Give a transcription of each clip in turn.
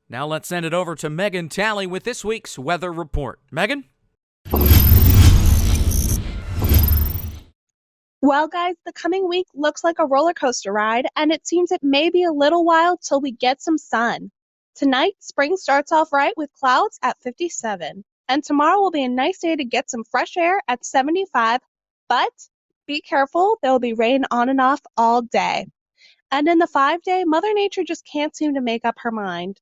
Now let's send it over to Megan Talley with this week's weather report. Megan? Well, guys, the coming week looks like a roller coaster ride, and it seems it may be a little while till we get some sun. Tonight, spring starts off right with clouds at 57, and tomorrow will be a nice day to get some fresh air at 75, but be careful, there will be rain on and off all day. And in the 5-day, Mother Nature just can't seem to make up her mind.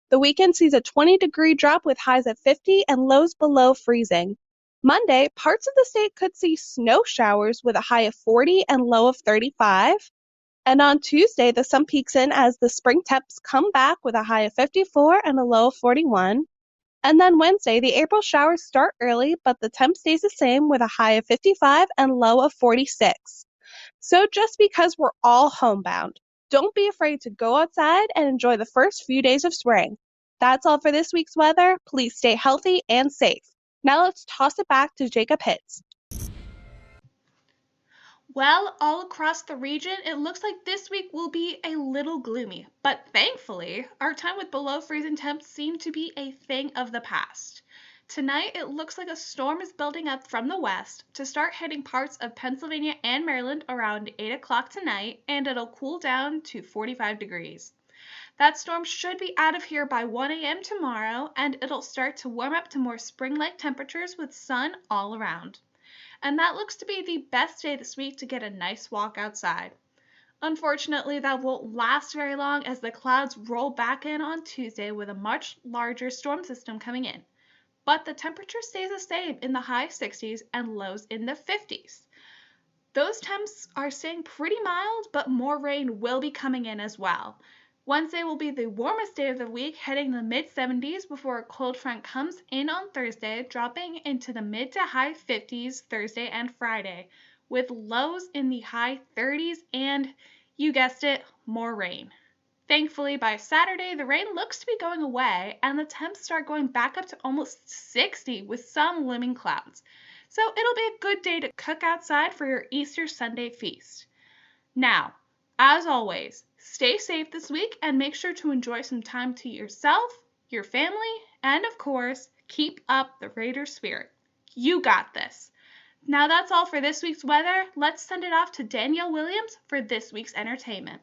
The weekend sees a 20-degree drop with highs at 50 and lows below freezing. Monday, parts of the state could see snow showers with a high of 40 and low of 35. And on Tuesday, the sun peaks in as the spring temps come back with a high of 54 and a low of 41. And then Wednesday, the April showers start early, but the temp stays the same with a high of 55 and low of 46. So just because we're all homebound, don't be afraid to go outside and enjoy the first few days of spring. That's all for this week's weather. Please stay healthy and safe. Now let's toss it back to Jacob Hitz. Well, all across the region, it looks like this week will be a little gloomy, but thankfully, our time with below freezing temps seem to be a thing of the past. Tonight, it looks like a storm is building up from the west to start hitting parts of Pennsylvania and Maryland around 8 o'clock tonight, and it'll cool down to 45 degrees. That storm should be out of here by 1 a.m. tomorrow, and it'll start to warm up to more spring-like temperatures with sun all around. And that looks to be the best day this week to get a nice walk outside. Unfortunately, that won't last very long as the clouds roll back in on Tuesday with a much larger storm system coming in. But the temperature stays the same in the high 60s and lows in the 50s. Those temps are staying pretty mild, but more rain will be coming in as well. Wednesday will be the warmest day of the week, heading the mid-70s before a cold front comes in on Thursday, dropping into the mid to high 50s Thursday and Friday, with lows in the high 30s and, you guessed it, more rain. Thankfully, by Saturday, the rain looks to be going away, and the temps start going back up to almost 60 with some looming clouds. So it'll be a good day to cook outside for your Easter Sunday feast. Now, as always, stay safe this week and make sure to enjoy some time to yourself, your family, and of course, keep up the Raider spirit. You got this. Now that's all for this week's weather. Let's send it off to Danielle Williams for this week's entertainment.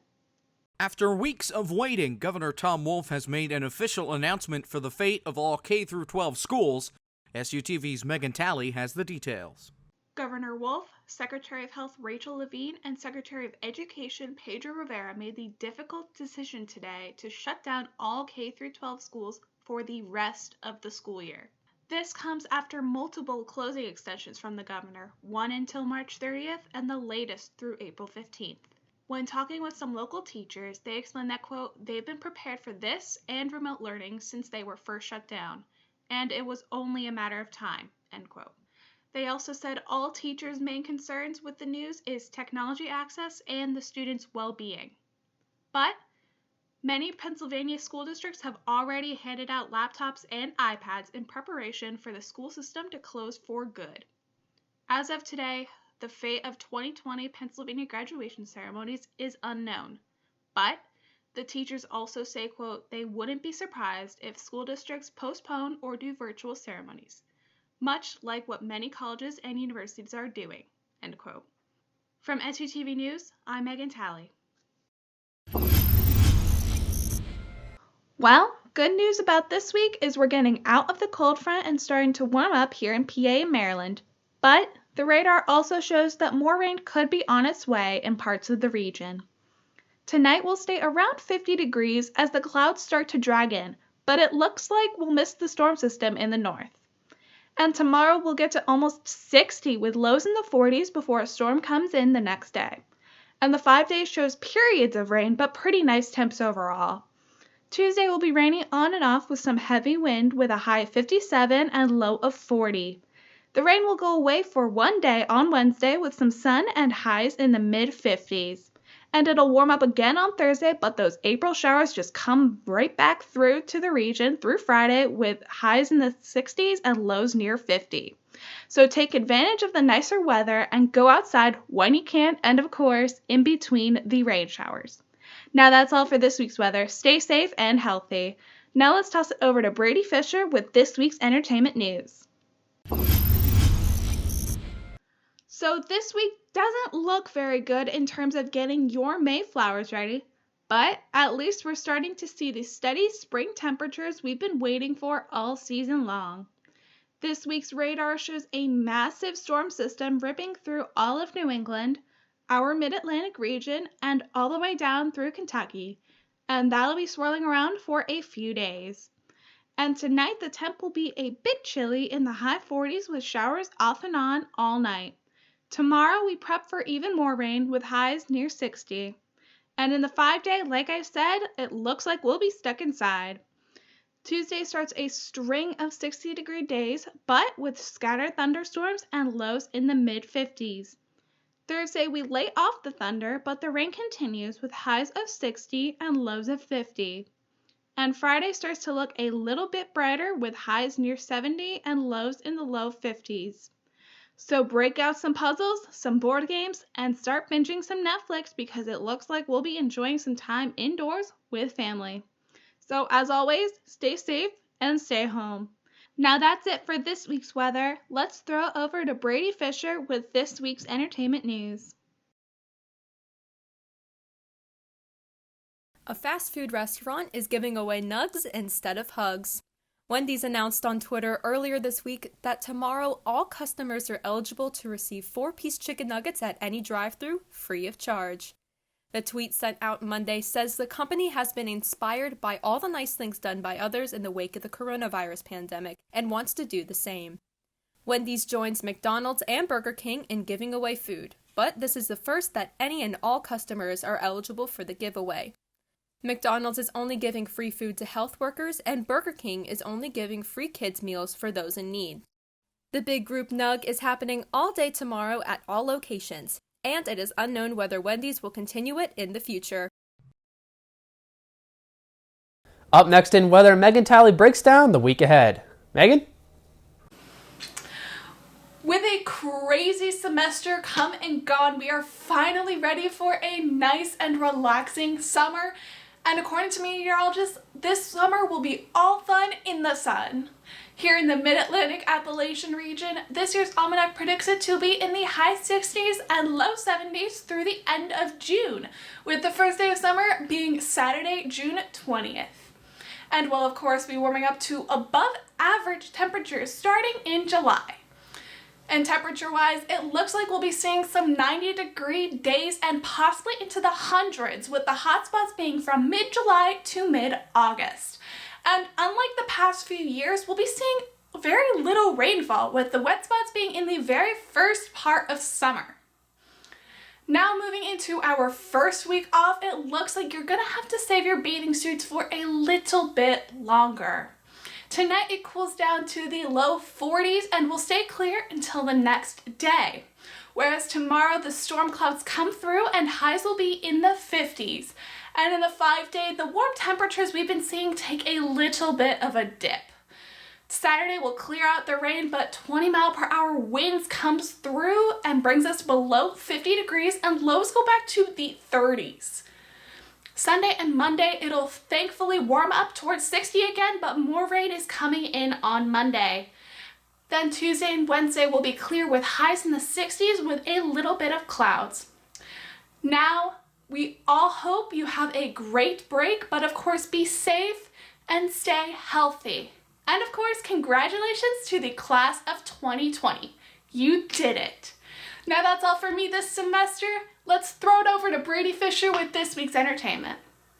After weeks of waiting, Governor Tom Wolf has made an official announcement for the fate of all K-12 schools. SUTV's Megan Talley has the details. Governor Wolf, Secretary of Health Rachel Levine, and Secretary of Education Pedro Rivera made the difficult decision today to shut down all K-12 schools for the rest of the school year. This comes after multiple closing extensions from the governor, one until March 30th and the latest through April 15th. When talking with some local teachers, they explained that, quote, they've been prepared for this and remote learning since they were first shut down, and it was only a matter of time, end quote. They also said all teachers' main concerns with the news is technology access and the students' well-being. But many Pennsylvania school districts have already handed out laptops and iPads in preparation for the school system to close for good. As of today, the fate of 2020 Pennsylvania graduation ceremonies is unknown, but the teachers also say, quote, they wouldn't be surprised if school districts postpone or do virtual ceremonies, much like what many colleges and universities are doing, end quote. From SUTV News, I'm Megan Talley. Well, good news about this week is we're getting out of the cold front and starting to warm up here in PA and Maryland, but the radar also shows that more rain could be on its way in parts of the region. Tonight will stay around 50 degrees as the clouds start to drag in, but it looks like we'll miss the storm system in the north. And tomorrow we'll get to almost 60 with lows in the 40s before a storm comes in the next day. And the 5 days shows periods of rain, but pretty nice temps overall. Tuesday will be rainy on and off with some heavy wind with a high of 57 and low of 40. The rain will go away for one day on Wednesday with some sun and highs in the mid-50s. And it'll warm up again on Thursday, but those April showers just come right back through to the region through Friday with highs in the 60s and lows near 50. So take advantage of the nicer weather and go outside when you can and, of course, in between the rain showers. Now that's all for this week's weather. Stay safe and healthy. Now let's toss it over to Brady Fisher with this week's entertainment news. So this week doesn't look very good in terms of getting your May flowers ready, but at least we're starting to see the steady spring temperatures we've been waiting for all season long. This week's radar shows a massive storm system ripping through all of New England, our mid-Atlantic region, and all the way down through Kentucky, and that'll be swirling around for a few days. And tonight the temp will be a bit chilly in the high 40s with showers off and on all night. Tomorrow we prep for even more rain with highs near 60. And in the 5-day, like I said, it looks like we'll be stuck inside. Tuesday starts a string of 60-degree days, but with scattered thunderstorms and lows in the mid-50s. Thursday we lay off the thunder, but the rain continues with highs of 60 and lows of 50. And Friday starts to look a little bit brighter with highs near 70 and lows in the low 50s. So break out some puzzles, some board games, and start binging some Netflix because it looks like we'll be enjoying some time indoors with family. So as always, stay safe and stay home. Now that's it for this week's weather. Let's throw it over to Brady Fisher with this week's entertainment news. A fast food restaurant is giving away nugs instead of hugs. Wendy's announced on Twitter earlier this week that tomorrow all customers are eligible to receive 4-piece chicken nuggets at any drive-thru free of charge. The tweet sent out Monday says the company has been inspired by all the nice things done by others in the wake of the coronavirus pandemic and wants to do the same. Wendy's joins McDonald's and Burger King in giving away food, but this is the first that any and all customers are eligible for the giveaway. McDonald's is only giving free food to health workers, and Burger King is only giving free kids' meals for those in need. The Big Group Nug is happening all day tomorrow at all locations, and it is unknown whether Wendy's will continue it in the future. Up next in weather, Megan Talley breaks down the week ahead. Megan? With a crazy semester come and gone, we are finally ready for a nice and relaxing summer. And according to meteorologists, this summer will be all fun in the sun. Here in the mid-Atlantic Appalachian region, this year's almanac predicts it to be in the high 60s and low 70s through the end of June, with the first day of summer being Saturday, June 20th. And we'll of course be warming up to above average temperatures starting in July. And temperature-wise, it looks like we'll be seeing some 90-degree days and possibly into the hundreds, with the hot spots being from mid-July to mid-August. And unlike the past few years, we'll be seeing very little rainfall, with the wet spots being in the very first part of summer. Now moving into our first week off, it looks like you're gonna have to save your bathing suits for a little bit longer. Tonight it cools down to the low 40s and will stay clear until the next day. Whereas tomorrow the storm clouds come through and highs will be in the 50s. And in the 5-day, the warm temperatures we've been seeing take a little bit of a dip. Saturday will clear out the rain, but 20-mile-per-hour winds comes through and brings us below 50 degrees and lows go back to the 30s. Sunday and Monday, it'll thankfully warm up towards 60 again, but more rain is coming in on Monday. Then Tuesday and Wednesday will be clear with highs in the 60s with a little bit of clouds. Now, we all hope you have a great break, but of course be safe and stay healthy. And of course, congratulations to the class of 2020. You did it. Now that's all for me this semester. Let's throw it over to Brady Fisher with this week's entertainment.